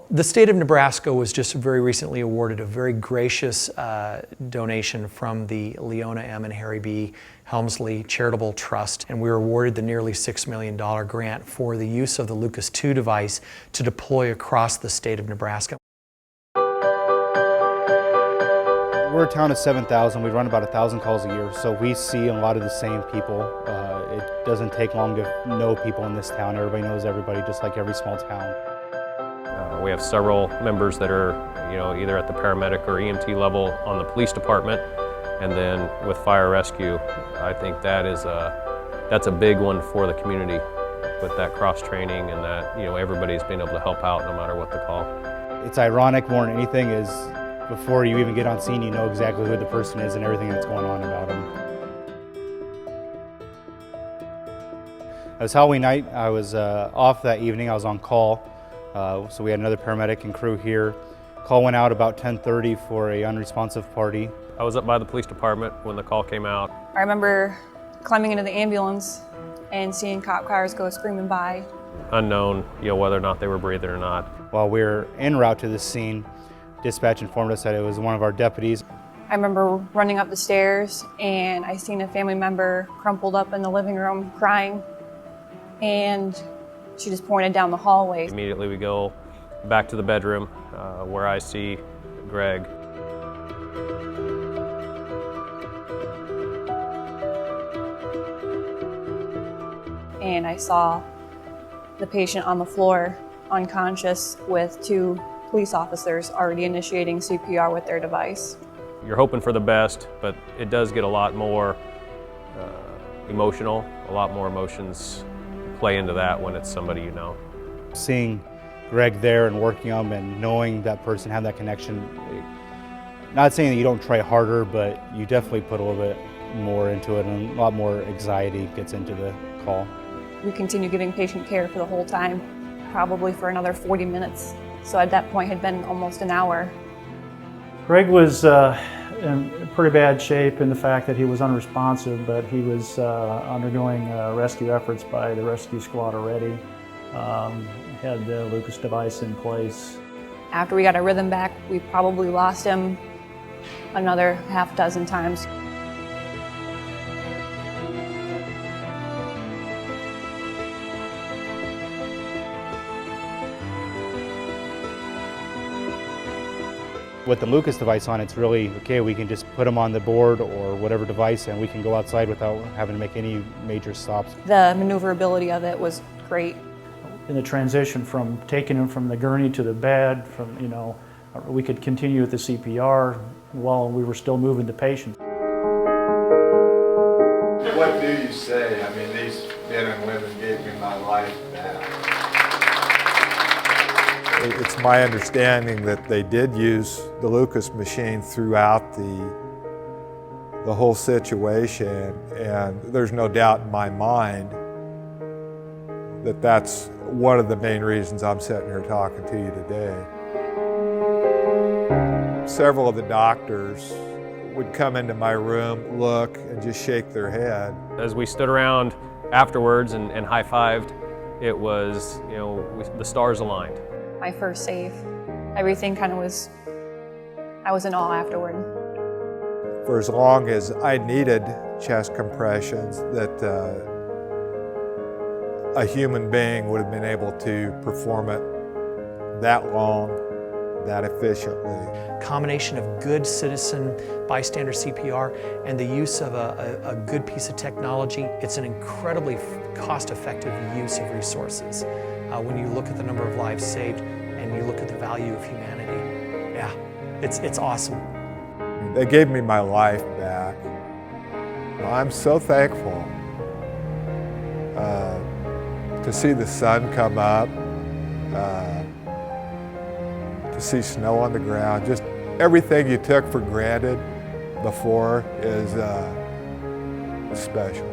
Well, the state of Nebraska was just very recently awarded a very gracious donation from the Leona M. and Harry B. Helmsley Charitable Trust, and we were awarded the nearly $6 million grant for the use of the Lucas II device to deploy across the state of Nebraska. We're a town of 7,000. We run about 1,000 calls a year, so we see a lot of the same people. It doesn't take long to know people in this town. Everybody knows everybody, just like every small town. We have several members that are, either at the paramedic or EMT level on the police department, and then with fire rescue, I think that's a big one for the community, with that cross training and that everybody's been able to help out no matter what the call. It's ironic more than anything is before you even get on scene, you know exactly who the person is and everything that's going on about them. It was Halloween night. I was off that evening. I was on call. So we had another paramedic and crew here. Call went out about 10:30 for a unresponsive party. I was up by the police department when the call came out. I remember climbing into the ambulance and seeing cop cars go screaming by. Unknown, whether or not they were breathing or not. While we were en route to the scene, dispatch informed us that it was one of our deputies. I remember running up the stairs and I seen a family member crumpled up in the living room crying, and she just pointed down the hallway. Immediately we go back to the bedroom where I see Greg. And I saw the patient on the floor, unconscious, with two police officers already initiating CPR with their device. You're hoping for the best, but it does get a lot more emotional. A lot more emotions play into that when it's somebody you know. Seeing Greg there and working on him and knowing that person had that connection, not saying that you don't try harder, but you definitely put a little bit more into it, and a lot more anxiety gets into the call. We continue giving patient care for the whole time, probably for another 40 minutes. So at that point had been almost an hour. Greg was in pretty bad shape in the fact that he was unresponsive, but he was undergoing rescue efforts by the rescue squad already. Had the Lucas device in place. After we got our rhythm back, we probably lost him another half dozen times. With the Lucas device on, it's really, okay, we can just put them on the board or whatever device and we can go outside without having to make any major stops. The maneuverability of it was great. In the transition from taking him from the gurney to the bed, we could continue with the CPR while we were still moving the patient. What do you say? I mean, these men and women gave me my life back. It's my understanding that they did use the Lucas machine throughout the whole situation, and there's no doubt in my mind that that's one of the main reasons I'm sitting here talking to you today. Several of the doctors would come into my room, look, and just shake their head. As we stood around afterwards and high-fived, it was, the stars aligned. My first save. Everything kind of was, I was in awe afterward. For as long as I needed chest compressions, that a human being would have been able to perform it that long, that efficiently. Combination of good citizen bystander CPR and the use of a good piece of technology, it's an incredibly cost-effective use of resources. When you look at the number of lives saved and you look at the value of humanity, yeah, it's awesome. They gave me my life back. I'm so thankful to see the sun come up, to see snow on the ground. Just everything you took for granted before is special.